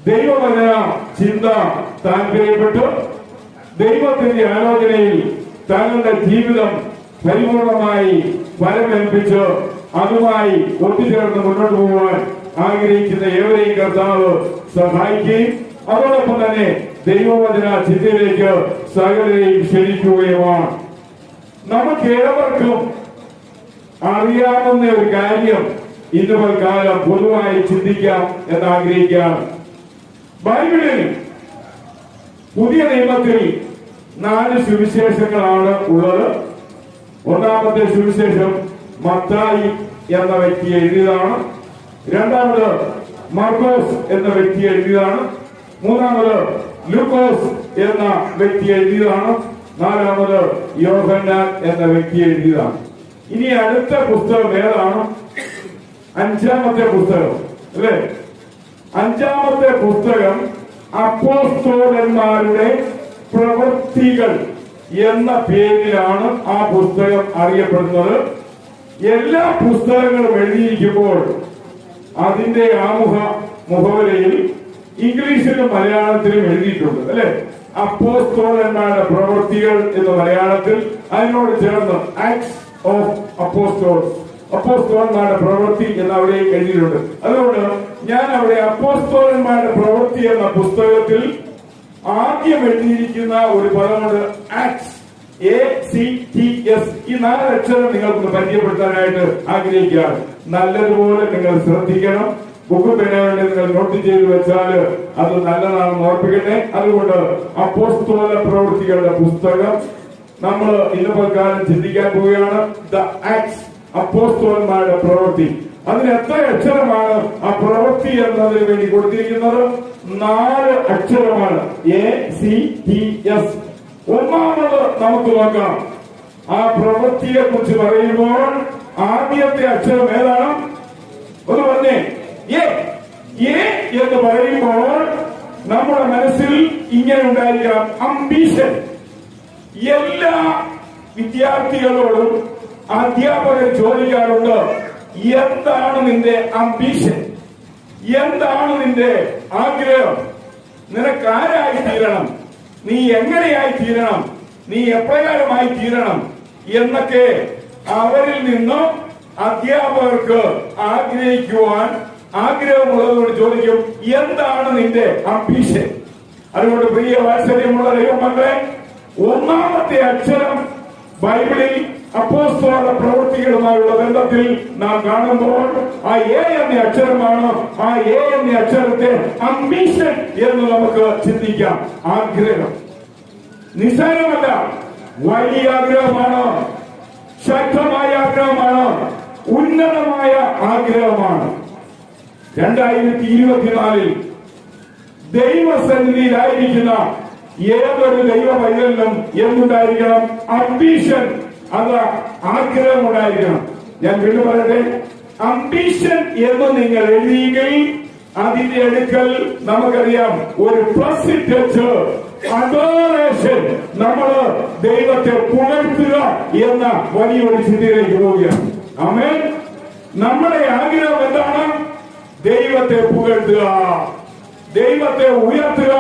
ദൈവവചന ചിന്ത താല്പര്യപ്പെട്ടു ദൈവത്തിന്റെ ആലോചനയിൽ തങ്ങളുടെ ജീവിതം പരിപൂർണമായി ഫലമേൽപ്പിച്ച് അതുമായി ഒത്തുചേർന്ന് മുന്നോട്ട് പോകാൻ ആഗ്രഹിക്കുന്ന ഏവരെയും കർത്താവ് സഹായിക്കുകയും അതോടൊപ്പം തന്നെ ദൈവവചന ചിന്തയിലേക്ക് സകലരെയും ക്ഷണിക്കുകയുമാണ്. നമുക്ക് ഏവർക്കും അറിയാവുന്ന ഒരു കാര്യം ഇന്ന് കാലം പൊതുവായി ചിന്തിക്കാം എന്നാഗ്രഹിക്കുകയാണ്. ബൈബിളിൽ പുതിയ നിയമത്തിൽ 4 സുവിശേഷങ്ങളാണ് ഉള്ളത്. ഒന്നാമത്തെ സുവിശേഷം മത്തായി എന്ന വ്യക്തി എഴുതിയതാണ്. രണ്ടാമത് മാർക്കോസ് എന്ന വ്യക്തി എഴുതിയതാണ്. മൂന്നാമത് ലൂക്കോസ് എന്ന വ്യക്തി എഴുതിയതാണ്. നാലാമത് യോഹന്നാൻ എന്ന വ്യക്തി എഴുതിയതാണ്. ഇനി അടുത്ത പുസ്തകം ഏതാണ്? 5-ാമത്തെ പുസ്തകം അല്ലെ? 5-ാമത്തെ പുസ്തകം അപ്പോസ്തലന്മാരുടെ പ്രവൃത്തികൾ എന്ന പേരിലാണ് ആ പുസ്തകം അറിയപ്പെടുന്നത്. എല്ലാ പുസ്തകങ്ങളും എഴുതിയിരിക്കുമ്പോൾ അതിന്റെ മുഖവരയിൽ ഇംഗ്ലീഷിലും മലയാളത്തിലും എഴുതിയിട്ടുണ്ട് അല്ലെ? അപ്പോസ്തലന്മാരുടെ പ്രവൃത്തികൾ എന്ന് മലയാളത്തിൽ, അതിനോട് ചേർന്ന് ആക്ട്സ് ഓഫ് അപ്പോസ്തലന്മാരുടെ പ്രവൃത്തി എന്ന് അവിടെ എഴുതിയിട്ടുണ്ട്. അതുകൊണ്ട് ഞാൻ അവിടെ അപ്പോസ്തലന്മാരുടെ പ്രവൃത്തി എന്ന പുസ്തകത്തിൽ ആദ്യം എഴുതിയിരിക്കുന്ന ഒരു പദമുണ്ട്, ആക്ട്സ്, ACTS. ഈ 4 അക്ഷരം നിങ്ങൾക്ക് പരിചയപ്പെടുത്താനായിട്ട് ആഗ്രഹിക്കുകയാണ്. നല്ലതുപോലെ നിങ്ങൾ ശ്രദ്ധിക്കണം. ബുക്ക് പേനകളുടെ നിങ്ങൾ നോട്ട് ചെയ്ത് വെച്ചാൽ അത് നല്ലതാണെന്ന് ഓർപ്പിക്കട്ടെ. അതുകൊണ്ട് അപ്പോസ്തല പ്രവൃത്തികളുടെ പുസ്തകം നമ്മൾ ഇന്ന് കാലം ചിന്തിക്കാൻ പോവുകയാണ്. ദ ആക്ട്സ്, അപ്പോസ്തലന്മാരുടെ പ്രവൃത്തി. അതിന് എത്ര അക്ഷരമാണ് ആ പ്രവൃത്തി എന്നതിന് വേണ്ടി കൊടുത്തിരിക്കുന്നത്? 4 അക്ഷരമാണ്, ACTS. ഒന്നാമത് നമുക്ക് നോക്കാം. ആ പ്രവൃത്തിയെ കുറിച്ച് പറയുമ്പോൾ ആദ്യത്തെ അക്ഷരം ഏതാണ്? ഒന്ന് പറഞ്ഞേ. എ എന്ന് പറയുമ്പോൾ നമ്മുടെ മനസ്സിൽ ഇങ്ങനെ ഉണ്ടായിരിക്കാം, അംബീഷൻ. എല്ലാ വിദ്യാർത്ഥികളോടും അധ്യാപകർ ചോദിക്കാറുണ്ട്, എന്താണ് നിന്റെ അംബീഷൻ? എന്താണ് നിന്റെ ആഗ്രഹം? നിനക്ക് ആരായി തീരണം? നീ എങ്ങനെയായി തീരണം? നീ എപ്രകാരമായി തീരണം? എന്നൊക്കെ അവരിൽ നിന്നും അധ്യാപകർക്ക് ആഗ്രഹിക്കുവാൻ ആഗ്രഹമുള്ളതുകൊണ്ട് ചോദിക്കും, എന്താണ് നിന്റെ അംബീഷൻ? അതുകൊണ്ട് പ്രിയ വാത്സല്യമുള്ള ദൈവമക്കളെ, ഒന്നാമത്തെ അക്ഷരം ബൈബിളിൽ അപ്പോസ്തല പ്രവൃത്തികളുമായുള്ള ബന്ധത്തിൽ നാം കാണുമ്പോൾ ആ എ എന്ന അക്ഷരമാണ്. ആ എ എന്ന അക്ഷരത്തെ അംബീഷൻ എന്ന് നമുക്ക് ചിന്തിക്കാം. ആഗ്രഹം നിസ്സാരമല്ല, വലിയ ആഗ്രഹമാണ്, ശക്തമായ ആഗ്രഹമാണ്, ഉന്നതമായ ആഗ്രഹമാണ്. 2024 ദൈവസന്നിധിയിലായിരിക്കുന്ന ഏതൊരു ദൈവ പൈതലിനും എന്തുണ്ടായിരിക്കണം? അംബീഷൻ, അത് ആഗ്രഹമുണ്ടായിരിക്കണം. ഞാൻ വീണ്ടും പറയട്ടെ, അംബീഷൻ എന്ന് നിങ്ങൾ എഴുതിയെങ്കിൽ അതിന്റെ അടുക്കൽ നമുക്കറിയാം ഒരു പ്ലസ് ഇട്ട് അഡോറേഷൻ, നമ്മള് ദൈവത്തെ പുകഴ്ത്തുക എന്ന വലിയൊരു ചിന്തയിലേക്ക് പോവുകയാണ്. ആമേൻ. നമ്മുടെ ആഗ്രഹം എന്താണ്? ദൈവത്തെ പുകഴ്ത്തുക, ദൈവത്തെ ഉയർത്തുക,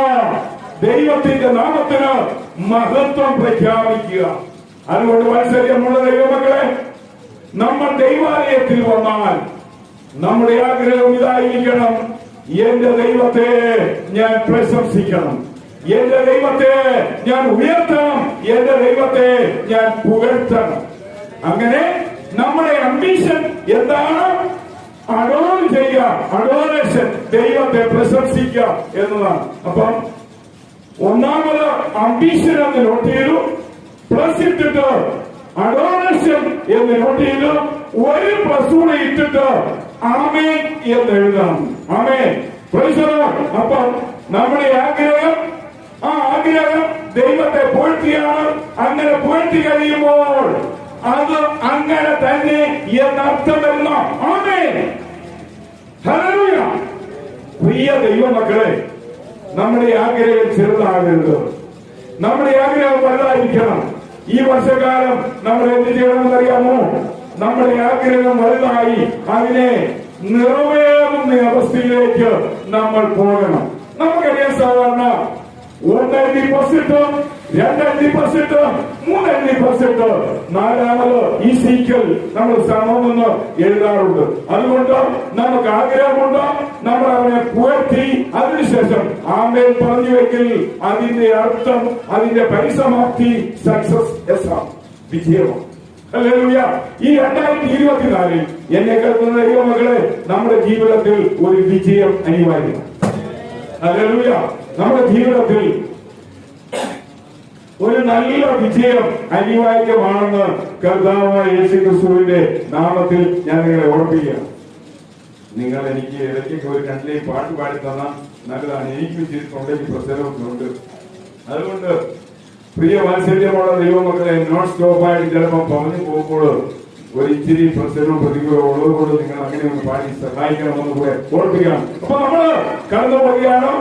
ദൈവത്തിന്റെ നാമത്തിന് മഹത്വം പ്രഖ്യാപിക്കുക. അതുകൊണ്ട് വാത്സല്യമുള്ള ദൈവമക്കളെ, നമ്മൾ ദൈവാലയത്തിൽ വന്നാൽ നമ്മുടെ ആഗ്രഹം ഇതായിരിക്കണം, എന്റെ ദൈവത്തെ ഞാൻ പ്രശംസിക്കണം, എന്റെ ദൈവത്തെ ഞാൻ ഉയർത്തണം, എന്റെ ദൈവത്തെ ഞാൻ പുകഴ്ത്തണം. അങ്ങനെ നമ്മുടെ അംബീഷൻ എന്താണ്? അഡോർ ചെയ്യുക, അഡോറേഷൻ, ദൈവത്തെ പ്രശംസിക്കുക എന്നതാണ്. അപ്പം ഒന്നാമത് അംബീഷൻ എന്ന് നോട്ട് ചെയ്തു, പ്ലസ് ഇട്ടിട്ട് അഡോറേഷൻ എന്ന് നോട്ട് ചെയ്തു, ഒരു പ്ലസ് കൂടെ ഇട്ടിട്ട് ആമേൻ എന്ന് എഴുതണം. ആമേൻ. അപ്പം നമ്മുടെ ആഗ്രഹം, ആ ആഗ്രഹം ദൈവത്തെ പുകഴ്ത്തിയാണ്. അങ്ങനെ പുകഴ്ത്തി കഴിയുമ്പോൾ അത് അങ്ങനെ തന്നെ എന്നർത്ഥം വരുന്ന ആമേൻ. ഹല്ലേലൂയ. പ്രിയ ദൈവമക്കളെ, നമ്മുടെ ആഗ്രഹം ചെറുതാകരുത്, നമ്മുടെ ആഗ്രഹം വലുതായിരിക്കണം. ഈ വർഷകാലം നമ്മൾ എന്ത് ചെയ്യണമെന്നറിയാമോ? നമ്മുടെ ആഗ്രഹം വലുതായി അതിനെ നിറവേറുന്ന അവസ്ഥയിലേക്ക് നമ്മൾ പോകണം. നമുക്കറിയാം, സാധാരണ 1 2 3 നാലാമത് ഈ സീക്വൽ നമ്മൾ സമമെന്ന് എഴുതാറുണ്ട്. അതുകൊണ്ട് നമുക്ക് ആഗ്രഹമുണ്ട് നമ്മൾ അവനെ പുകഴ്ത്തി അതിനുശേഷം ആമേൻ പറഞ്ഞു വെക്കൽ അതിന്റെ അർത്ഥം, അതിന്റെ പരിസമാപ്തി സക്സസ് വിജയമാണ്. ഹല്ലേലൂയ. ഈ 2024 എന്നെ കേൾക്കുന്ന ദൈവമക്കളെ, നമ്മുടെ ജീവിതത്തിൽ ഒരു വിജയം അനിവാര്യമാണ്. ഹല്ലേലൂയ. നമ്മുടെ ജീവിതത്തിൽ ഒരു നല്ല വിജയം അനിവാര്യമാണെന്ന് കർത്താവായ യേശുക്രിസ്തുവിന്റെ നാമത്തിൽ ഞാൻ നിങ്ങളെ ഓർമ്മിക്കുകയാണ്. നിങ്ങൾ എനിക്ക് ഇടയ്ക്കൊക്കെ ഒരു രണ്ടിലേക്ക് പാട്ട് പാടി തന്ന നല്ലതാണ്. എനിക്കും ചെയ്തിട്ടുണ്ടെങ്കിൽ പ്രസരമൊക്കെയുണ്ട്. അതുകൊണ്ട് പ്രിയ വാത്സല്യമുള്ള ദൈവമക്കളെ, നോൺ സ്റ്റോപ്പായിട്ട് ചിലപ്പോൾ പറഞ്ഞു പോകുമ്പോൾ ഒരു ഇച്ചിരി പ്രസരവും പ്രതികൂലവും ഉള്ളതുകൊണ്ട് നിങ്ങൾ അങ്ങനെ ഒന്ന് പാടി സഹായിക്കണമെന്ന് കൂടെ ഓർപ്പിക്കണം. അപ്പൊ നമ്മള് കടന്നു പോവുകയാണ്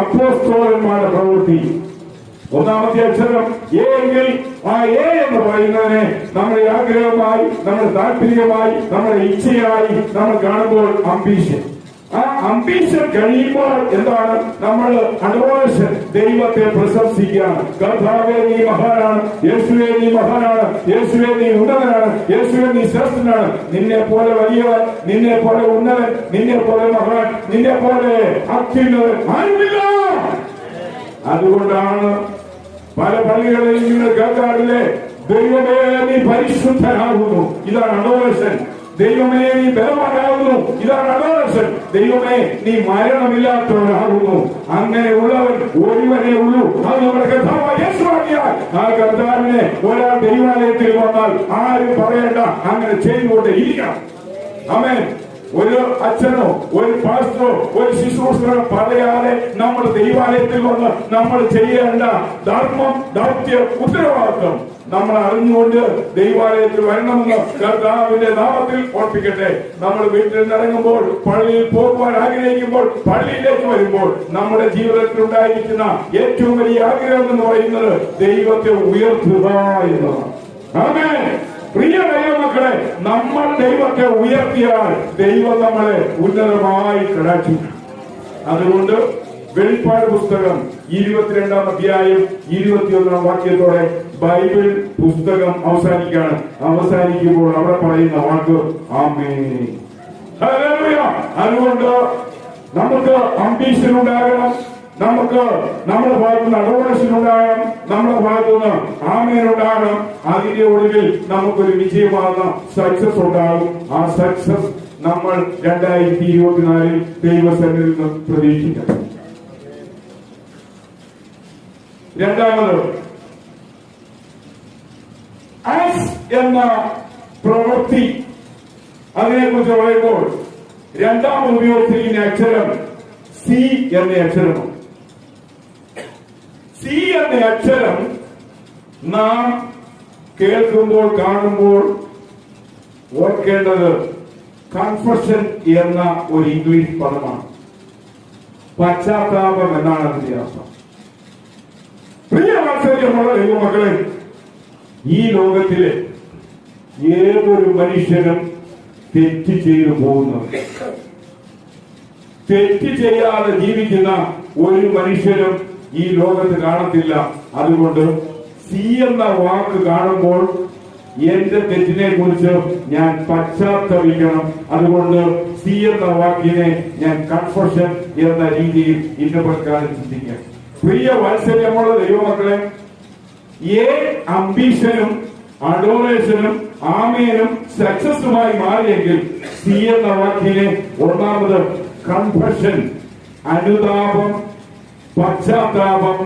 അപ്പോസ്തലന്മാരുടെ പ്രവൃത്തി. ഒന്നാമത്തെ അക്ഷരം എ എങ്കിൽ ആ എ എന്ന് പറയുന്നതിനെ നമ്മുടെ ആഗ്രഹമായി, നമ്മുടെ താല്പര്യമായി, നമ്മുടെ ഇച്ഛയായി നമ്മൾ കാണുമ്പോൾ അംബീഷൻ. ആ അംബീഷൻ കഴിയുമ്പോൾ എന്താണ്? നമ്മൾ അഡോറേഷൻ, ദൈവത്തെ പ്രശംസിക്കുകയാണ്. കർത്താവേ നീ മഹാനാണ്, യേശുവേ നീ മഹാനാണ്, യേശുവേ നീ ഉന്നതനാണ്, യേശുവേ നീ ശ്രേഷ്ഠനാണ്, നിന്നെ പോലെ വലിയവൻ, നിന്നെ പോലെ ഉന്നതൻ, നിന്നെ പോലെ മഹാൻ, നിന്നെ പോലെ അത്യുന്നതൻ ആരുമില്ല. അതുകൊണ്ടാണ് പല പള്ളികളിൽ നിങ്ങൾ കേൾക്കാറില്ലേ, ദൈവമേ നീ പരിശുദ്ധനാകുന്നു, ഇതാണ് അഡോറേഷൻ. ദൈവമേ നീ ബലവാനാകുന്നു, ഇതാണ് അഡോറേഷൻ. ദൈവമേ നീ മരണമില്ലാത്തവനാകുന്നു. അങ്ങനെയുള്ളവൻ ഒരുവനേ ഉള്ളൂ, അത് നമ്മുടെ കർത്താവായ യേശുവാകിയാൽ. ആ കർത്താവിനെ ഒരാൾ ദൈവാലയത്തിൽ വന്നാൽ ആരും പറയേണ്ട, അങ്ങനെ ചെയ്തുകൊണ്ട് ഇരിക്കണം. ആമേൻ. ഒരു അച്ഛനോ ഒരു പാസ്റ്ററോ ഒരു ശുശ്രൂഷകനോ പറയാതെ നമ്മൾ ദൈവാലയത്തിൽ വന്ന് നമ്മൾ ചെയ്യേണ്ട ധർമ്മം, ദൗത്യം, ഉത്തരവാദിത്വം നമ്മൾ അറിഞ്ഞുകൊണ്ട് ദൈവാലയത്തിൽ വരണമെന്ന് കർത്താവിന്റെ നാമത്തിൽ ഓർപ്പിക്കട്ടെ. നമ്മൾ വീട്ടിൽ നിന്നിറങ്ങുമ്പോൾ, പള്ളിയിൽ പോകുവാൻ ആഗ്രഹിക്കുമ്പോൾ, പള്ളിയിലേക്ക് വരുമ്പോൾ നമ്മുടെ ജീവിതത്തിൽ ഉണ്ടായിരിക്കുന്ന ഏറ്റവും വലിയ ആഗ്രഹം എന്ന് പറയുന്നത് ദൈവത്തെ ഉയർത്തുക എന്നതാണ്. ആമേൻ. പ്രിയ ദൈവമക്കളെ, നമ്മൾ ദൈവത്തെ ഉയർത്തിയാൽ ദൈവം നമ്മളെ ഉന്നതമായി കടാക്ഷിക്കും. അതുകൊണ്ട് വെളിപ്പാട് പുസ്തകം 22-ാം അധ്യായം 21-ാം വാക്യത്തോടെ ബൈബിൾ പുസ്തകം അവസാനിക്കുമ്പോൾ അവിടെ പറയുന്ന വാക്ക് ആമേൻ. ഹല്ലേലൂയ. അതുകൊണ്ട് നമുക്ക് അംബീഷൻ ഉണ്ടാകണം, നമുക്ക് നമ്മുടെ ഭാഗത്തുനിന്ന് അഡോറേഷൻ ഉണ്ടാകണം, നമ്മുടെ ഭാഗത്തുനിന്ന് ആമേൻ ഉണ്ടാകണം. അതിന്റെ ഒടുവിൽ നമുക്കൊരു വിജയമാകുന്ന സക്സസ് ഉണ്ടാകും. ആ സക്സസ് നമ്മൾ 2024 ദൈവസന്നിധിയിൽ നിന്ന് പ്രതീക്ഷിക്കണം. രണ്ടാമത് ആസ് എന്ന പ്രവൃത്തി, അതിനെക്കുറിച്ച് പറയുമ്പോൾ രണ്ടാമത് ഉപയോഗിച്ചിരിക്കുന്ന അക്ഷരം സി എന്ന അക്ഷരമാണ്. സി എന്ന അക്ഷരം നാം കേൾക്കുമ്പോൾ, കാണുമ്പോൾ ഓർക്കേണ്ടത് കൺഫഷൻ എന്ന ഒരു ഇംഗ്ലീഷ് പദമാണ്. പശ്ചാത്താപം എന്നാണ് അതിന്റെ അർത്ഥം. പ്രിയ വാത്സല്യമുള്ള ദൈവമക്കളെ, ഈ ലോകത്തിലെ ഏതൊരു മനുഷ്യനും തെറ്റ് ചെയ്തു പോകുന്നത്, തെറ്റ് ചെയ്യാതെ ജീവിക്കുന്ന ഒരു മനുഷ്യനും ഈ ലോകത്ത് കാണത്തില്ല. അതുകൊണ്ട് സി എന്ന വാക്ക് കാണുമ്പോൾ എന്റെ തെറ്റിനെ കുറിച്ച് ഞാൻ പശ്ചാത്തപിക്കണം. അതുകൊണ്ട് സി എന്ന വാക്കിനെ ഞാൻ കൺഫഷൻ എന്ന രീതിയിൽ ഇന്ന് പ്രകാരം ചിന്തിക്കാം. പ്രിയ വാത്സല്യമുള്ള ദൈവമക്കളെ, അംബീഷനും അഡോറേഷനും ആമേനും സക്സസുമായി മാറിയെങ്കിൽ സി എന്ന വാക്കിനെ ഒന്നാമത് കൺഫഷൻ, അനുതാപം, പശ്ചാത്താപം,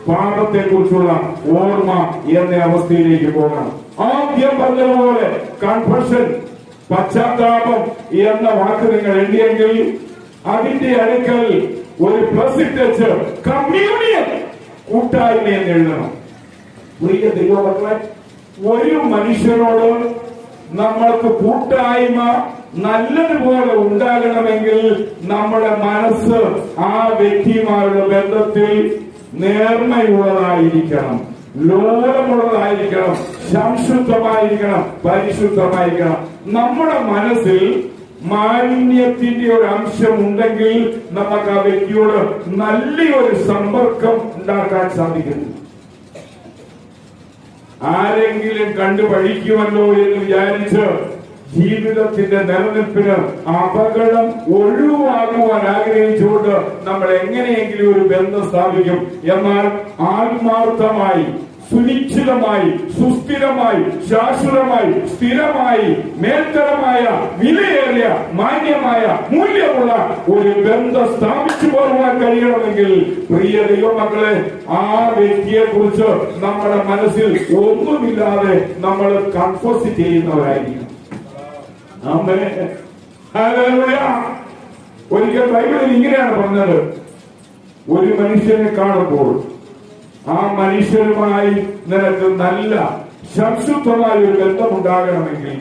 പാപത്തെ കുറിച്ചുള്ള ഓർമ്മ എന്ന അവസ്ഥയിലേക്ക് പോകണം. ആദ്യം പറഞ്ഞതുപോലെ കൺഫഷൻ, പശ്ചാത്താപം എന്ന വാക്ക് നിങ്ങൾ എഴുതിയെങ്കിൽ അതിന്റെ അടുക്കൽ ഒരു പ്ലസ് ഇട്ടച്ച് കമ്മ്യൂണിയൻ, കൂട്ടായ്മ എന്ന് എഴുതണം. പ്രിയ ദൈവമക്കളെ, ഒരു മനുഷ്യനോട് നമ്മൾക്ക് കൂട്ടായ്മ നല്ലതുപോലെ ഉണ്ടാകണമെങ്കിൽ നമ്മുടെ മനസ്സ് ആ വ്യക്തിയുമായുള്ള ബന്ധത്തിൽ നേർമയുള്ളതായിരിക്കണം, ലോലമുള്ളതായിരിക്കണം, സംശുദ്ധമായിരിക്കണം, പരിശുദ്ധമായിരിക്കണം. നമ്മുടെ മനസ്സിൽ മാലിന്യത്തിന്റെ ഒരു അംശം ഉണ്ടെങ്കിൽ നമുക്ക് ആ വ്യക്തിയോട് നല്ലൊരു സമ്പർക്കം ഉണ്ടാക്കാൻ സാധിക്കുന്നു. ആരെങ്കിലും കണ്ടു പഠിക്കുമല്ലോ എന്ന് വിചാരിച്ച് ജീവിതത്തിന്റെ നിലനിൽപ്പിന് അപകടം ഒഴിവാക്കുവാൻ ആഗ്രഹിച്ചുകൊണ്ട് നമ്മൾ എങ്ങനെയെങ്കിലും ഒരു ബന്ധം സ്ഥാപിക്കും. എന്നാൽ ആത്മാർത്ഥമായി, സുനിശ്ചിതമായി, സുസ്ഥിരമായി, ശാശ്വതമായി, സ്ഥിരമായി, മേൽത്തരമായ, വിലയേറിയ, മാന്യമായ, മൂല്യമുള്ള ഒരു ബന്ധം സ്ഥാപിച്ചു പോകാൻ കഴിയണമെങ്കിൽ പ്രിയ ദൈവമക്കളെ, ആ വ്യക്തിയെ കുറിച്ച് നമ്മുടെ മനസ്സിൽ ഒന്നുമില്ലാതെ നമ്മൾ കൺഫസ് ചെയ്യുന്നവരായിരിക്കും. ഒരിക്കൽ ബൈബിളിൽ ഇങ്ങനെയാണ് പറഞ്ഞത്, ഒരു മനുഷ്യനെ കാണുമ്പോൾ ആ മനുഷ്യരുമായി നിനക്ക് നല്ല സംശുദ്ധമായ ഒരു ബന്ധമുണ്ടാകണമെങ്കിൽ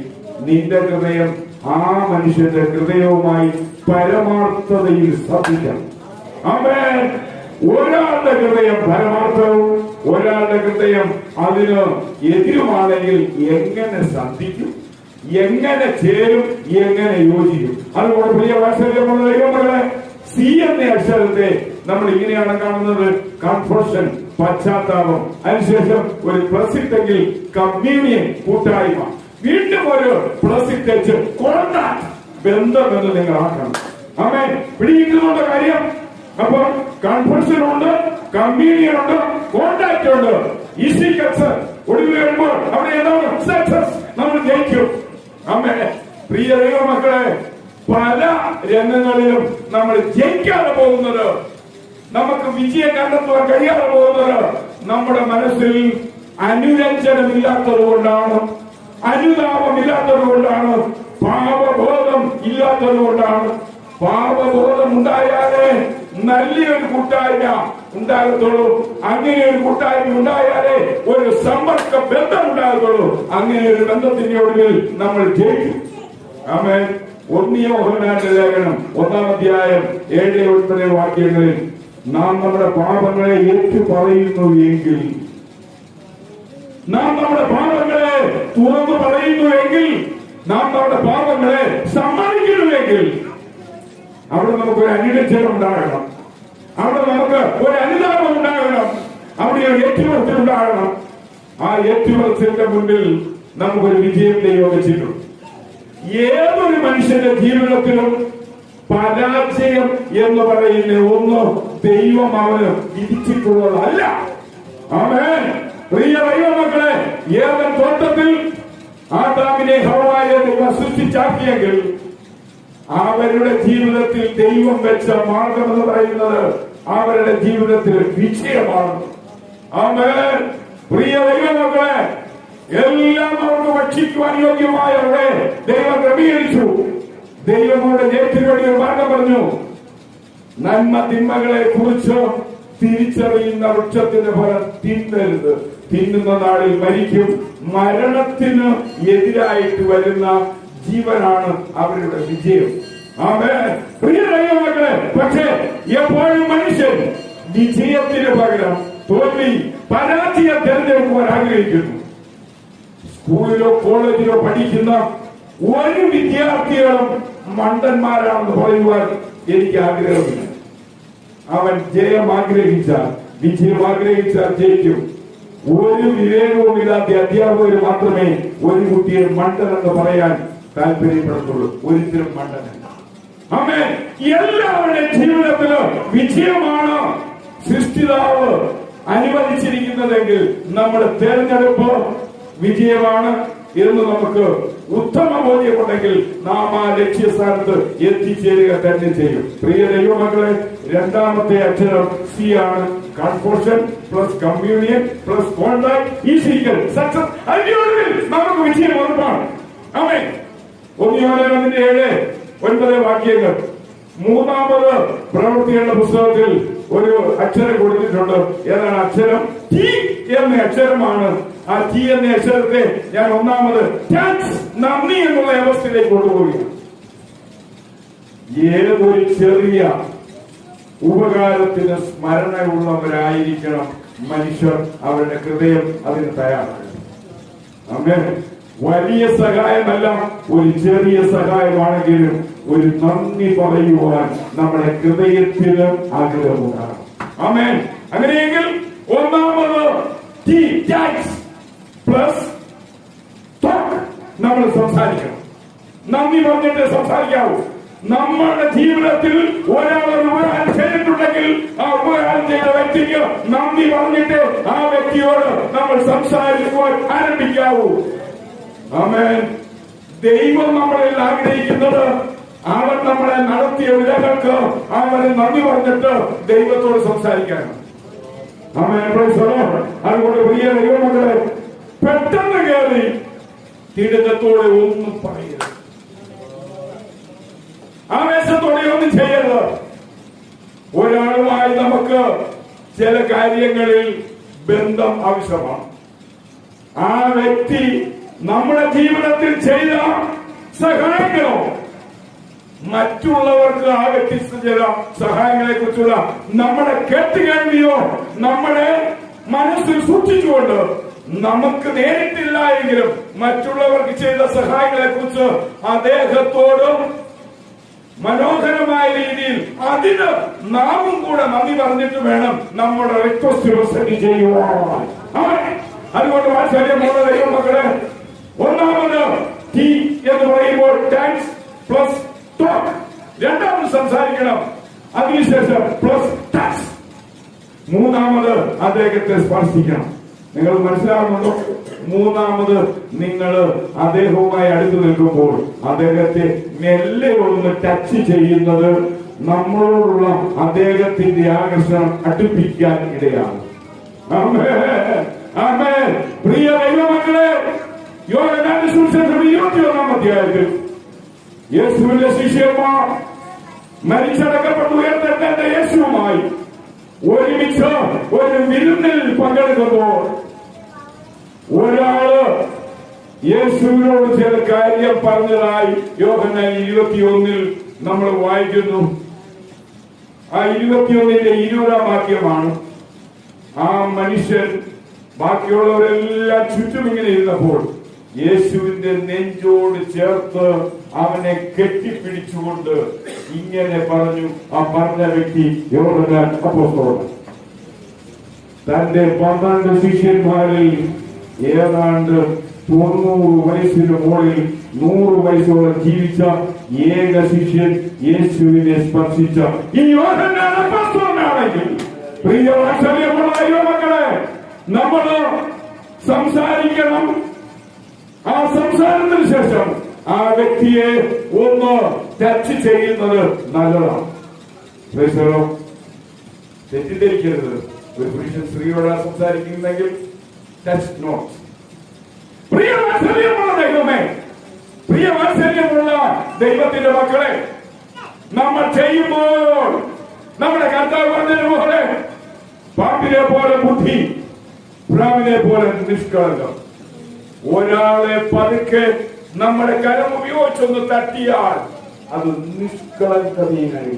നിന്റെ ഹൃദയം ആ മനുഷ്യന്റെ ഹൃദയവുമായി പരമാർത്ഥതയിൽ ശ്രദ്ധിക്കണം. ആമേൻ. ഒരാളുടെ ഹൃദയം പരമാർത്ഥവും ഒരാളുടെ ഹൃദയം അതിന് എതിരുമാണെങ്കിൽ എങ്ങനെ സന്ധിക്കും, എങ്ങനെ ചേരും, എങ്ങനെ യോജിക്കും? അതുകൊണ്ട് പ്രിയ വാത്സല്യമുള്ള ദൈവമക്കളെ, സി എന്ന അക്ഷരത്തെ നമ്മൾ ഇങ്ങനെയാണ് കാണുന്നത്: കൺഫഷൻ, പശ്ചാത്താപം, അതിനുശേഷം ഒരു പ്രസിദ്ധെങ്കിൽ കമ്മ്യൂണിയൻ, കൂട്ടായ്മ, വീണ്ടും ഒരു പ്രസിദ്ധ കോൺടാക്ട്, ബന്ധം എന്ന് നിങ്ങൾ ആക്കണം. ആമേൻ. പിടിയിക്കുന്നുണ്ട് കാര്യം. അപ്പോൾ കൺഫഷൻ ഉണ്ട്, കമ്മ്യൂണിയൻ ഉണ്ട്, കോൺടാക്ട് ഉണ്ട്. ഈസി കൾച്ചർ ഒടുവിൽ വരുമ്പോൾ അവിടെ എന്താണ്? സക്സസ്. നമ്മൾ ജയിക്കും. ആമേൻ. പ്രിയ ദൈവമക്കളെ, പല രംഗങ്ങളിലും നമ്മൾ ജയിക്കാതെ പോകുന്നത്, നമുക്ക് വിജയം കണ്ടെത്തുവാൻ കഴിയാതെ പോകുന്നത് നമ്മുടെ മനസ്സിൽ അനുരഞ്ജനമില്ലാത്തത് കൊണ്ടാണ്, അനുതാപമില്ലാത്തത് കൊണ്ടാണ്, പാപബോധം ഇല്ലാത്തത് കൊണ്ടാണ്. പാപബോധം ഉണ്ടായാലേ നല്ലൊരു കൂട്ടായ്മ ഉണ്ടാകത്തുള്ളൂ. അങ്ങനെ ഒരു കൂട്ടായ്മ ഉണ്ടായാലേ ഒരു സമ്പർക്ക ബന്ധം ഉണ്ടാകത്തുള്ളൂ. അങ്ങനെ ഒരു ബന്ധത്തിന്റെ ഒടുവിൽ നമ്മൾ ജയിക്കും. ആമേൻ. 1 യോഹന്നാന്റെ ലേഖനം 1-ാം അധ്യായം 7-9 വാക്യങ്ങളിൽ നാം നമ്മുടെ പാപങ്ങളെ ഏറ്റു പറയുന്നു എങ്കിൽ, നാം നമ്മുടെ പാപങ്ങളെ തുറന്നു പറയുന്നുവെങ്കിൽ, നാം നമ്മുടെ പാപങ്ങളെ സമ്മതിക്കുന്നുവെങ്കിൽ, അവിടെ നമുക്കൊരു അനുരഞ്ജനം ഉണ്ടാകണം, അവിടെ നമുക്ക് ഒരു അനുതാപം ഉണ്ടാകണം, അവിടെ ഒരു ഏറ്റുപറച്ചിൽ ഉണ്ടാകണം. ആ ഏറ്റുപറച്ചിലിന്റെ മുന്നിൽ നമുക്കൊരു വിജയം ദൈവം വെച്ചിട്ടുണ്ട്. ഏതൊരു മനുഷ്യന്റെ ജീവിതത്തിലും പരാജയം എന്ന് പറയുന്ന ഒന്ന് ദൈവം അവന് വിധിച്ചിട്ടുള്ളതല്ല. ആമേൻ. പ്രിയ ദൈവമക്കളെ, ഏതൻ തോട്ടത്തിൽ ആദാമിനെ ഹവ്വായെ ദൈവം സൃഷ്ടിച്ചാക്കിയെങ്കിൽ അവരുടെ ജീവിതത്തിൽ ദൈവം വെച്ച മാർഗം എന്ന് പറയുന്നത് അവരുടെ ജീവിതത്തിൽ വിജയമാണ്. ആമേൻ. പ്രിയ ദൈവമക്കളെ, എല്ലാം അവർക്ക് ഭക്ഷിക്കുവാൻ യോഗ്യമായവരെ ദൈവം ക്രമീകരിച്ചു. ദൈവം അവരുടെ ജയത്തിന് വേണ്ടി ഒരു മാർഗം പറഞ്ഞു. നന്മ തിന്മകളെ കുറിച്ച് തിരിച്ചറിയുന്ന വൃക്ഷത്തിന്റെ ഫലം തിന്നരുത്, തിന്നുന്ന നാളിൽ മരിക്കും. മരണത്തിന് എതിരായിട്ട് വരുന്ന ജീവനാണ് അവരുടെ വിജയം. ആമേൻ. പ്രിയ ദൈവമക്കളെ, പക്ഷേ എപ്പോഴും മനുഷ്യൻ വിജയത്തിന് പകരം തോൽവി, പരാജയം തെരഞ്ഞെടുക്കുവാൻ ആഗ്രഹിക്കുന്നു. സ്കൂളിലോ കോളേജിലോ പഠിക്കുന്ന ഒരു വിദ്യാർത്ഥികളും മണ്ടന്മാരാണെന്ന് പറയുവാൻ എനിക്ക് ആഗ്രഹമില്ല. അവൻ ജയം ആഗ്രഹിച്ചാൽ, വിജയം ആഗ്രഹിച്ചാൽ ജയിക്കും. ഒരു വിവേകവുമില്ലാത്ത അധ്യാപകർ മാത്രമേ ഒരു കുട്ടിയെ മണ്ടൻ എന്ന് പറയാൻ താല്പര്യപ്പെടത്തുള്ളൂ. ഒരിക്കലും മണ്ടനല്ല. ആമേൻ. എല്ലാവരുടെയും ജീവിതത്തില് വിജയമാണ് സൃഷ്ടിതാവ് അനുവദിച്ചിരിക്കുന്നതെങ്കിൽ നമ്മുടെ തെരഞ്ഞെടുപ്പ് വിജയമാണ് എന്ന് നമുക്ക് ഉത്തമ ബോധ്യമുണ്ടെങ്കിൽ നാം ആ ലക്ഷ്യസ്ഥാനത്ത് എത്തിച്ചേരുക തന്നെ ചെയ്യും. പ്രിയ ദൈവമക്കളെ, 2ാമത്തെ അക്ഷരം സി ആണ്. Confession plus communion plus contact equal success. അതിനുള്ളിൽ നമുക്ക് വിജയം ഉറപ്പാണ്. ആമേൻ. 1 യോഹന്നാൻ 7-9 വാക്യങ്ങൾ. 3ാമത് പ്രവൃത്തികളുടെ പുസ്തകത്തിൽ ഒരു അക്ഷരം കൊടുത്തിട്ടുണ്ട്. ഏതാണ് അക്ഷരം? ടി എന്ന അക്ഷരമാണ്. ആ ടി എന്ന അക്ഷരത്തെ ഞാൻ 1ാമത് താങ്ക്സ്, നന്ദി എന്നുള്ള അവസ്ഥയിലേക്ക് കൊണ്ടുപോവുകയാണ്. ഏതൊരു ചെറിയ ഉപകാരത്തിന് സ്മരണയുള്ളവരായിരിക്കണം മനുഷ്യർ. അവരുടെ ഹൃദയം അതിന് തയ്യാറാണ്. ആമേൻ. വലിയ സഹായമല്ല, ഒരു ചെറിയ സഹായമാണെങ്കിലും ഒരു നന്ദി പറയുവാൻ നമ്മുടെ ഹൃദയത്തിന് ആഗ്രഹമുണ്ടാകും. ആമേൻ. അങ്ങനെയെങ്കിൽ ഒന്നാമത് ടാക്സ് പ്ലസ് നമ്മൾ സംസാരിക്കണം. നന്ദി പറഞ്ഞിട്ട് സംസാരിക്കാവൂ. നമ്മുടെ ജീവിതത്തിൽ ഒരാൾ ഒരു ഉപകാരം ചെയ്തിട്ടുണ്ടെങ്കിൽ ആ ഉപകാരം ചെയ്ത വ്യക്തിക്ക് നന്ദി പറഞ്ഞിട്ട് ആ വ്യക്തിയോട് നമ്മൾ സംസാരിക്കുവാൻ ആരംഭിക്കാവൂ. ആമേൻ. ദൈവം നമ്മളിൽ ആഗ്രഹിക്കുന്നത് അവൻ നമ്മളെ നടത്തിയ വിധങ്ങൾക്ക് അവന് നന്ദി പറഞ്ഞിട്ട് ദൈവത്തോട് സംസാരിക്കാനാണ്. ആമേൻ. അതുകൊണ്ട് പ്രിയ ദൈവമക്കളെ, പെട്ടെന്ന് കയറി തിടുക്കത്തോടെ ഒന്നും പറയരുത്, ആവേശത്തോടെ ഒന്നും ചെയ്യരുത്. ഒരാളുമായി നമുക്ക് ചില കാര്യങ്ങളിൽ ബന്ധം ആവശ്യമാണ്. ആ വ്യക്തി നമ്മുടെ ജീവിതത്തിൽ ചെയ്ത സഹായങ്ങളോ മറ്റുള്ളവർക്ക് ആ വ്യക്തി ചില സഹായങ്ങളെ കുറിച്ചുള്ള നമ്മുടെ കേട്ടുകേൾവിയോ നമ്മുടെ മനസ്സിൽ സൂക്ഷിച്ചുകൊണ്ട് നമുക്ക് നേരിട്ടില്ല എങ്കിലും മറ്റുള്ളവർക്ക് ചെയ്ത സഹായങ്ങളെ കുറിച്ച് അദ്ദേഹത്തോട് മനോഹരമായ രീതിയിൽ അതിന് നാമും കൂടെ നന്ദി പറഞ്ഞിട്ട് വേണം നമ്മുടെ റിക്വസ്റ്റ് പ്രസന്റ് ചെയ്യുവാൻ. അതുകൊണ്ട് വാത്സല്യമുള്ള ദൈവമക്കളെ, ഒന്നാമത് ടി എന്ന് പറയുമ്പോൾ താങ്ക്സ് പ്ലസ് ടോക്ക്, രണ്ടാമത് സംസാരിക്കണം, അതിനുശേഷം പ്ലസ് ടാക്സ്, മൂന്നാമത് അദ്ദേഹത്തെ സ്പർശിക്കണം. നിങ്ങൾ മനസ്സിലാകുന്നുണ്ടോ? മൂന്നാമത് നിങ്ങൾ അദ്ദേഹവുമായി അടുത്ത് നിൽക്കുമ്പോൾ അദ്ദേഹത്തെ മെല്ലെ ഒന്ന് ടച്ച് ചെയ്യുന്നത് നമ്മളോടുള്ള അദ്ദേഹത്തിന്റെ ആകർഷണം അടുപ്പിക്കാൻ ഇടയാണ്. പ്രിയ ദൈവമക്കളെ, യോഹന്നാന്റെ സുവിശേഷം 21-ാം അധ്യായത്തിൽ യേശുവിന്റെ ശിഷ്യന്മാർ മരിച്ചടക്കപ്പെട്ടു ഉയർത്തെഴുന്നേറ്റ യേശുവുമായി ഒരുമിച്ച് ഒരു വിരുന്നിൽ പങ്കെടുക്കുമ്പോൾ ഒരാള് യേശുവിനോട് ചില കാര്യം പറഞ്ഞതായി യോഹന്നാൻ 21-ൽ നമ്മൾ വായിക്കുന്നു. ആ 21-ന്റെ 20-ാം വാക്യമാണ്. ആ മനുഷ്യൻ ബാക്കിയുള്ളവരെല്ലാം ചുറ്റും ഇങ്ങനെ ഇരുന്നപ്പോൾ യേശുവിന്റെ നെഞ്ചോട് ചേർത്ത് അവനെ കെട്ടിപ്പിടിച്ചുകൊണ്ട് ഇങ്ങനെ പറഞ്ഞു. ആ പറഞ്ഞ വ്യക്തി യോഹന്നാൻ അപ്പോസ്തലൻ. തന്റെ 12 ശിഷ്യന്മാരിൽ ഏതാണ്ട് 90 വയസ്സിന് മുകളിൽ 100 വയസ്സോളം ജീവിച്ച ഏക ശിഷ്യൻ യേശുവിനെ സ്പർശിച്ച ഈ യോഹന്നാൻ അപ്പോസ്തലനാണെങ്കിൽ, പ്രിയ വാത്സല്യമുള്ള ദൈവമക്കളെ, നമ്മൾ സംസാരിക്കണം. ആ സംസാരത്തിന് ശേഷം ആ വ്യക്തിയെ ഒന്ന് ടച്ച് ചെയ്യുന്നത് നല്ലതാണ്. തെറ്റിദ്ധരിക്കരുത്. ഒരു പുരുഷൻ സ്ത്രീയോട് സംസാരിക്കുന്നെങ്കിൽ ടച്ച് നോട്ട്. പ്രിയ വാത്സല്യമുള്ള ദൈവമേ, പ്രിയ വാത്സല്യമുള്ള ദൈവത്തിന്റെ മക്കളെ, നമ്മൾ ചെയ്യുമ്പോൾ നമ്മുടെ കർത്താവ് പറഞ്ഞതുപോലെ പാമ്പിനെ പോലെ ബുദ്ധി, പ്രാവിനെ പോലെ നിഷ്കളങ്കം. ഒരാളെ പതുക്കെ നമ്മുടെ കരം ഉപയോഗിച്ചൊന്ന് തട്ടിയാൽ അത് നിഷ്കളങ്കതയായി.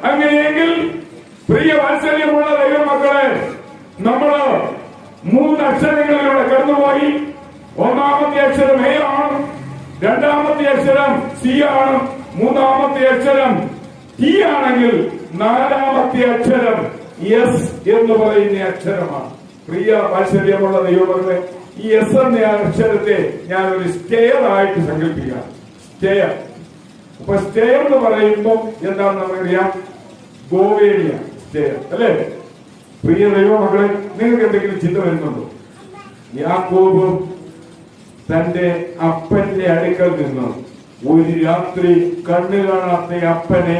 അങ്ങനെയെങ്കിൽ പ്രിയ വാത്സല്യമുള്ള ദൈവമക്കളെ, നമ്മൾ 3 അക്ഷരങ്ങളിലൂടെ കടന്നുപോയി. ഒന്നാമത്തെ അക്ഷരം എ ആണ്, രണ്ടാമത്തെ അക്ഷരം സി ആണ്, മൂന്നാമത്തെ അക്ഷരം ടി ആണെങ്കിൽ 4-ാമത്തെ അക്ഷരം എസ് എന്ന് പറയുന്ന അക്ഷരമാണ്. പ്രിയ വാത്സല്യമുള്ള ദൈവമക്കളെ, ഈ എസ് എന്ന അക്ഷരത്തെ ഞാൻ ഒരു സ്റ്റെയർ ആയിട്ട് സങ്കല്പിക്കാം. സ്റ്റെയർ. അപ്പൊ സ്റ്റെയർ എന്ന് പറയുമ്പോൾ എന്താണെന്ന് നമുക്കറിയാം, ഗോവേണിയ സ്റ്റെയർ അല്ലേ? പ്രിയ ദൈവമക്കളെ, നിങ്ങൾക്ക് എന്തെങ്കിലും ചിന്ത വരുന്നുണ്ടോ? യാക്കോബ് തന്റെ അപ്പന്റെ അടുക്കൽ നിന്ന് ഒരു രാത്രി കണ്ണു കാണാത്ത അപ്പനെ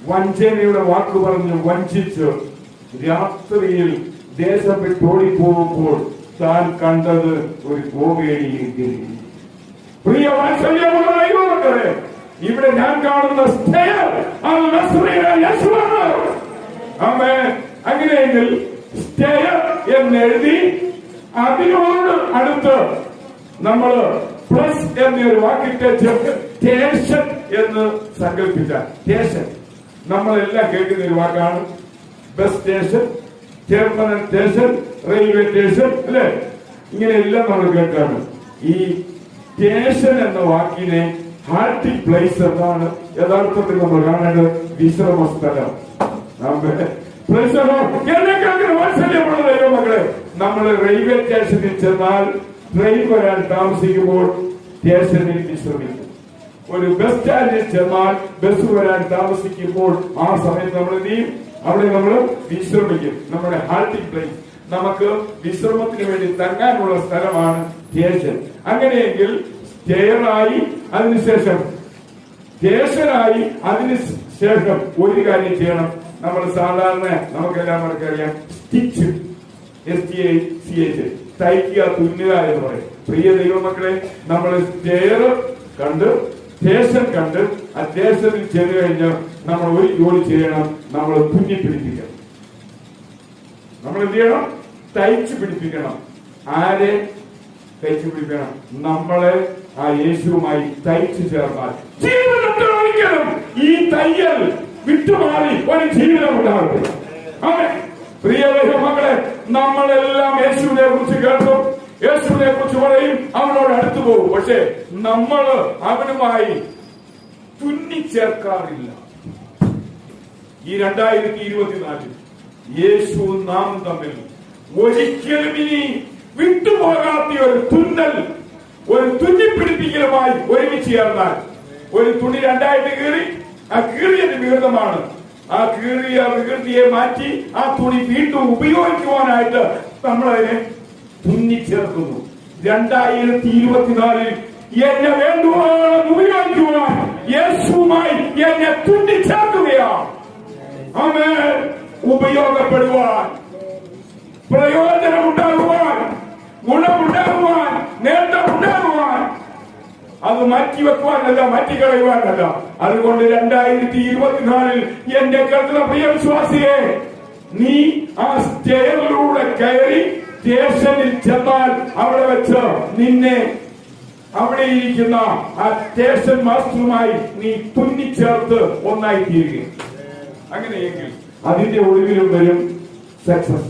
വഞ്ചനയുടെ വാക്ക് പറഞ്ഞ് വഞ്ചിച്ച് രാത്രിയിൽ ദേശം വിട്ട് ഓടിപ്പോകുമ്പോൾ താൻ കണ്ടത് ഒരു ഗോവേണിയെങ്കിൽ. പ്രിയ വാത്സല്യമുള്ള ദൈവമക്കളെ, ഇവിടെ ഞാൻ കാണുന്ന സ്റ്റെയർ യേശുവാണ്. അങ്ങനെയെങ്കിൽ സ്റ്റെയർ എന്നെഴുതി അതിനോട് അടുത്ത് നമ്മൾ പ്ലസ് എന്നൊരു വാക്കിട്ട് സ്റ്റേഷൻ എന്ന് സങ്കല്പിച്ച സ്റ്റേഷൻ നമ്മളെല്ലാം കേൾക്കുന്ന ഒരു വാക്കാണ്. Bus station, terminal station, railway station അല്ലെ? ഇങ്ങനെയെല്ലാം നമ്മൾ കേൾക്കാണ്. ഈ സ്റ്റേഷൻ എന്ന വാക്കിനെ ഹാൾട്ടിംഗ് പ്ലേസ് എന്നാണ് യഥാർത്ഥത്തിൽ നമ്മൾ കാണേണ്ടത്. വിശ്രമ സ്ഥലം. വാത്സല്യമുള്ള ദൈവമക്കളെ, നമ്മൾ റെയിൽവേ സ്റ്റേഷനിൽ ചെന്നാൽ ട്രെയിൻ വരാൻ താമസിക്കുമ്പോൾ സ്റ്റേഷനിൽ വിശ്രമിക്കും. ഒരു ബസ് സ്റ്റാൻഡിൽ ചെന്നാൽ ബസ് വരാൻ താമസിക്കുമ്പോൾ ആ സമയത്ത് നമ്മൾ എന്ത് ചെയ്യും? അവിടെ നമ്മൾ വിശ്രമിക്കും. നമ്മുടെ ഹാൾട്ടിംഗ് പ്ലേസ്, നമുക്ക് വിശ്രമത്തിന് വേണ്ടി തങ്ങാനുള്ള സ്ഥലമാണ് സ്റ്റേഷൻ. അങ്ങനെയെങ്കിൽ സ്റ്റേഷനായി അതിനുശേഷം ഒരു കാര്യം ചെയ്യണം. നമ്മൾ സാധാരണ നമുക്കെല്ലാവർക്കും അറിയാം, സ്റ്റിച്ച്, STICH, തയ്ക്കുക, തുന്നുക എന്ന് പറയും. പ്രിയ ദൈവമക്കളെ, നമ്മൾ സ്റ്റേഷൻ കണ്ട് ആ സ്റ്റേഷനിൽ ചെന്ന് കഴിഞ്ഞാൽ നമ്മൾ ഒരു ജോലി ചെയ്യണം. നമ്മൾ തുന്നിപ്പിടിപ്പിക്കണം. നമ്മൾ എന്ത് ചെയ്യണം? തയ്ച്ചു പിടിപ്പിക്കണം. ആരെ തയ്ച്ചു പിടിപ്പിക്കണം? നമ്മളെ ആ യേശുവുമായി തയ്ച്ചു ചേർന്നാൽ ജീവിതത്തിൽ ഈ തയ്യൽ വിട്ടുമാറി ഒരു ജീവിതം ഉണ്ടാകും. പ്രിയ ദൈവമക്കളെ, നമ്മളെല്ലാം യേശുവിനെ കുറിച്ച് കേൾക്കും, യേശുവിനെ കുറിച്ച് പറയും, അവനോട് അടുത്തു പോകും. പക്ഷെ നമ്മൾ അവനുമായി തുന്നിച്ചേർക്കാറില്ല. ഈ 2024 യേശു നാം തമ്മിൽ ഒരിക്കലും ഇനി വിട്ടുപോകാത്ത ഒരു തുന്നൽ, ഒരു തുന്നിപ്പിടിപ്പിക്കലുമായി ഒരുമിച്ച് ചേർന്നാൽ, ഒരു തുണി രണ്ടായിട്ട് കീറി, ആ കീറിയത് വികൃതമാണ്. ആ കീറിയ വികൃതിയെ മാറ്റി ആ തുണി വീണ്ടും ഉപയോഗിക്കുവാനായിട്ട് നമ്മളതിനെ തുന്നിച്ചേർക്കുന്നു. 2024 എന്നെ വേണ്ടുവോളം ഉപയോഗിക്കുവാൻ യേശുവുമായി എന്നെ തുന്നിച്ചേർക്കുകയാണ്. ആമേൻ. ഉപയോഗപ്പെടുവാൻ, പ്രയോജനമുണ്ടാകുവാൻ, ഗുണമുണ്ടാകുവാൻ, നേട്ടമുണ്ടാകുവാൻ, അത് മാറ്റിവെക്കുവാനല്ല, മാറ്റിക്കളയുവാനല്ല. അതുകൊണ്ട് 2024 എന്റെ കേൾക്കുന്ന പ്രിയ വിശ്വാസിയെ, നീ ആ സ്റ്റെയറിലൂടെ കയറി സ്റ്റേഷനിൽ ചെന്നാൽ അവിടെ വെച്ച് നിന്നെ അവിടെ ഇരിക്കുന്ന ആ സ്റ്റേഷൻ മാസ്റ്ററുമായി നീ തുന്നിച്ചേർത്ത് ഒന്നായി തീരുക. അങ്ങനെയെങ്കിൽ അതിന്റെ ഒടുവിലും വരും സക്സസ്.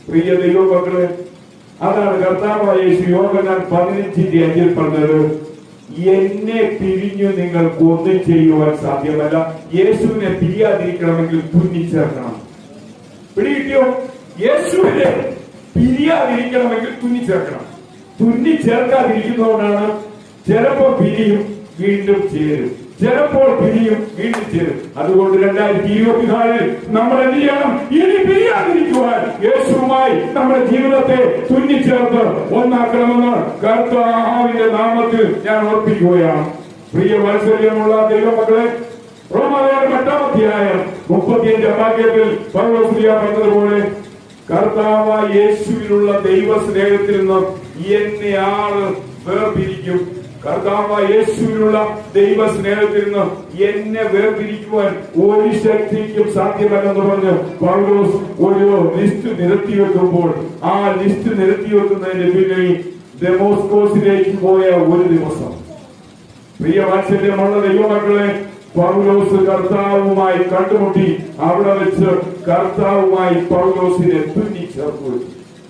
പ്രിയ ദൈവമക്കളെ, അതാണ് കർത്താവായ യേശു യോഹന്നാൻ 15:5 പറഞ്ഞത്, എന്നെ പിരിഞ്ഞു നിങ്ങൾക്ക് ഒന്നും ചെയ്യുവാൻ സാധ്യമല്ല. യേശുവിനെ പിരിയാതിരിക്കണമെങ്കിൽ തുന്നിച്ചേർക്കണം. പിടികിട്ടിയോ? യേശുവിനെ പിരിയാതിരിക്കണമെങ്കിൽ തുന്നിച്ചേർക്കണം. തുന്നിച്ചേർക്കാതിരിക്കുന്നതുകൊണ്ടാണ് ചിലപ്പോൾ പിരിയും, വീണ്ടും ചേരും, ചിലപ്പോൾ പിരിയും, വീണ്ടും ചേരും. അതുകൊണ്ട് 2024 നമ്മൾ എന്ത് ചെയ്യണം? ഇനി പിരിയാതിരിക്കുവാൻ യേശുവുമായി നമ്മുടെ ജീവിതത്തെ തുന്നിച്ചേർത്ത് ഒന്നാക്കണമെന്ന് കർത്താവിന്റെ നാമത്തിൽ ഞാൻ ഓർപ്പിക്കുകയാണ്. പ്രിയ വാത്സല്യമുള്ള ദൈവമക്കളെ, റോമാലേഖനം 8-ാം വാക്യത്തിൽ പൗലോസ് പറഞ്ഞതുപോലെ, കർത്താവായ യേശുവിലുള്ള ദൈവ സ്നേഹത്തിൽ നിന്ന് എന്നെ ആള് വേർപിരിക്കും. കർത്താവായ യേശുവിനുള്ള ദൈവ സ്നേഹത്തിൽ നിന്ന് എന്നെ വേർപിരിക്കുവാൻ ഒരു ശക്തിക്കും സാധ്യമല്ലെന്ന് പറഞ്ഞ് പൗലോസ് ഒരു ലിസ്റ്റ് നിരത്തി വെക്കുമ്പോൾ, ആ ലിസ്റ്റ് നിരത്തി വെക്കുന്നതിന്റെ പിന്നിൽ ദമസ്കോസിലേക്ക് പോയ ഒരു ദിവസം, പ്രിയ വാത്സല്യമുള്ള ദൈവമക്കളെ, പൗലോസ് കർത്താവുമായി കണ്ടുമുട്ടി. അവിടെ വെച്ച് കർത്താവുമായി പൗലോസിനെ തുന്നിച്ചേർത്തു.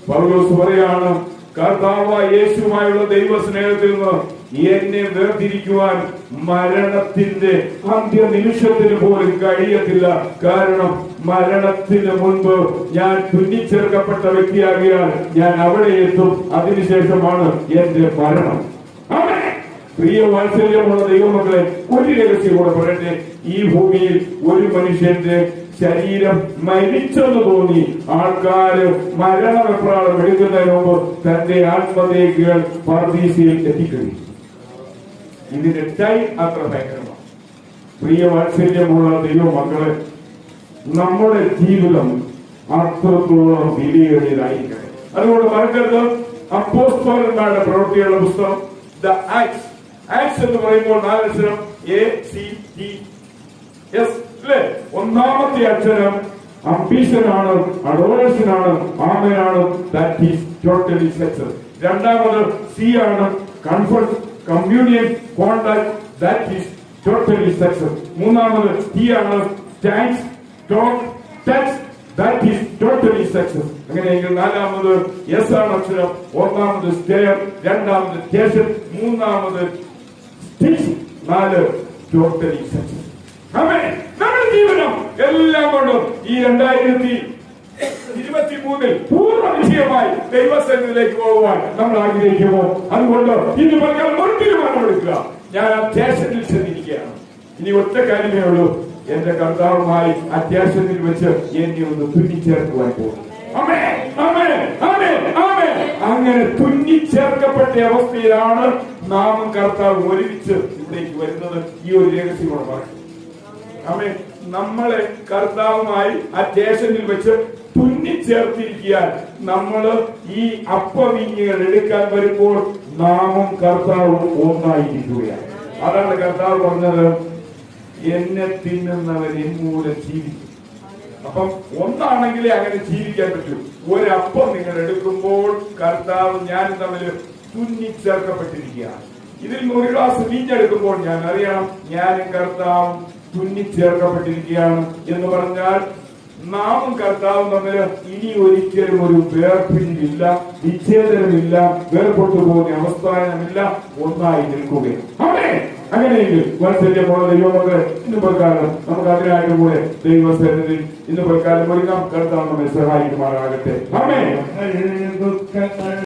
പൗലോസ് പറയാണ്, കർത്താവായ യേശുവുമായുള്ള ദൈവ സ്നേഹത്തിൽ നിന്ന് എന്നെ വേർതിരിക്കുവാൻ മരണത്തിന്റെ അന്ത്യനിമിഷത്തിന് പോലും കഴിയത്തില്ല. കാരണം മരണത്തിന് മുൻപ് ഞാൻ തുന്നിച്ചേർക്കപ്പെട്ട വ്യക്തിയാകിയാൽ ഞാൻ അവിടെ എത്തും. അതിനുശേഷമാണ് എന്റെ മരണം. പ്രിയ വാത്സല്യമുള്ള ദൈവമക്കളെ, ഒരു രഹസ്യം കൂടെ പറയട്ടെ. ഈ ഭൂമിയിൽ ഒരു മനുഷ്യന്റെ ശരീരം മരിച്ചെന്ന് തോന്നി ആൾക്കാര് മരണവെപ്രാളം എടുക്കുന്നതിന് മുമ്പ് തന്റെ ആത്മദേഹികൾ പർദീസയിൽ എത്തിക്കഴിഞ്ഞു. ഇതിന്റെ ടൈം അത്ര ഭയങ്കരമാണ്. പ്രിയ വാത്സല്യമുള്ള ദൈവമക്കളെ, നമ്മുടെ ജീവിതം അത്രത്തോളം വിലയേറിയതായിരിക്കണം. അതുകൊണ്ട് മറക്കരുത്, അപ്പോസ്തലന്മാരുടെ പ്രവൃത്തികളുടെ പുസ്തകം ദ ആക്ട്സ്. ആക്ട്സ് എന്ന് പറയുമ്പോൾ 4 അക്ഷരം ACTS അല്ലേ? ഒന്നാമത്തെ അക്ഷരം അംബിഷനാണ്, അഡോറേഷനാണ്, ആമയാണ്, ദാറ്റ് ഈസ് ടോട്ടലി സക്സസ്. രണ്ടാമത് C ആണ്, comfort, communion, contact, that is totally success. മൂന്നാമത് T ആണ്, thanks, talk, touch, that is totally success. അങ്ങനെയെങ്കിൽ നാലാമത് S ആണ് അക്ഷരം. ഒന്നാമത് സ്റ്റെയർ, രണ്ടാമത് സ്റ്റേഷൻ, മൂന്നാമത് 4 ടോട്ടലി സക്സസ്. ആമേൻ. നമ്മുടെ ജീവിതം എല്ലാം കൊണ്ടും ഈ 2023 പൂർണ്ണ വിജയമായി ദൈവസന്നിധിയിലേക്ക് പോകുവാൻ നമ്മൾ ആഗ്രഹിക്കുമോ? അതുകൊണ്ട് ഇന്ന് പകരം ഒരു തീരുമാനമെടുക്കുക. ഞാൻ അത്യാവശ്യത്തിൽ ചെന്നിരിക്കുകയാണ്. ഇനി ഒറ്റ കാര്യമേ ഉള്ളൂ, എന്റെ കർത്താവുമായി അത്യാവശ്യത്തിൽ വെച്ച് എന്നെ ഒന്ന് തുന്നിച്ചേർക്കുവാൻ പോകും. അങ്ങനെ തുന്നിച്ചേർക്കപ്പെട്ട അവസ്ഥയിലാണ് നാമും കർത്താവ് ഒരുമിച്ച് ഇവിടേക്ക് വരുന്നത്. ഈ ഒരു രഹസ്യം കൂടെ പറയും. ആമേൻ. നമ്മളെ കർത്താവുമായി അത്യാവശ്യത്തിൽ വെച്ച് തുന്നിച്ചേർത്തിരിക്കാൻ നമ്മള് ഈ അപ്പവീഞ്ഞുകൾ എടുക്കാൻ വരുമ്പോൾ നാമും കർത്താവും ഒന്നായിരിക്കുകയാണ്. അതാണ് കർത്താവ് പറഞ്ഞത്, എന്നെ തിന്നുന്നവൻ എന്നൂടെ ജീവിക്കും. അപ്പം ഒന്നാണെങ്കിലേ അങ്ങനെ ജീവിക്കാൻ പറ്റൂ. ഒരപ്പം നിങ്ങൾ എടുക്കുമ്പോൾ കർത്താവ് ഞാനും തമ്മിൽ തുന്നിച്ചേർക്കപ്പെട്ടിരിക്കുകയാണ്. ഇതിൽ 1 ഗ്ലാസ് വീഞ്ഞെടുക്കുമ്പോൾ ഞാൻ അറിയണം ഞാനും കർത്താവും തുന്നിച്ചേർക്കപ്പെട്ടിരിക്കുകയാണ് എന്ന് പറഞ്ഞാൽ നാമും കർത്താവും തമ്മിൽ ഇനി ഒരിക്കലും ഒരു വേർപിരിവില്ല, വിച്ഛേദനമില്ല, വേർപെട്ടു പോകുന്ന അവസ്ഥാനമില്ല, ഒന്നായി നിൽക്കുകയാണ്. അങ്ങനെയെങ്കിൽ വാത്സല്യമുള്ള ദൈവമക്കളെ, ഇന്ന് പ്രകാരം നമുക്ക് അതിനായിട്ട് കൂടെ ദൈവസന്നിധിയിൽ ഇന്ന് പ്രകാരം ഒരുങ്ങാം. കർത്താവ് നമ്മെ സഹായിക്കുമാറാകട്ടെ. ആമേൻ.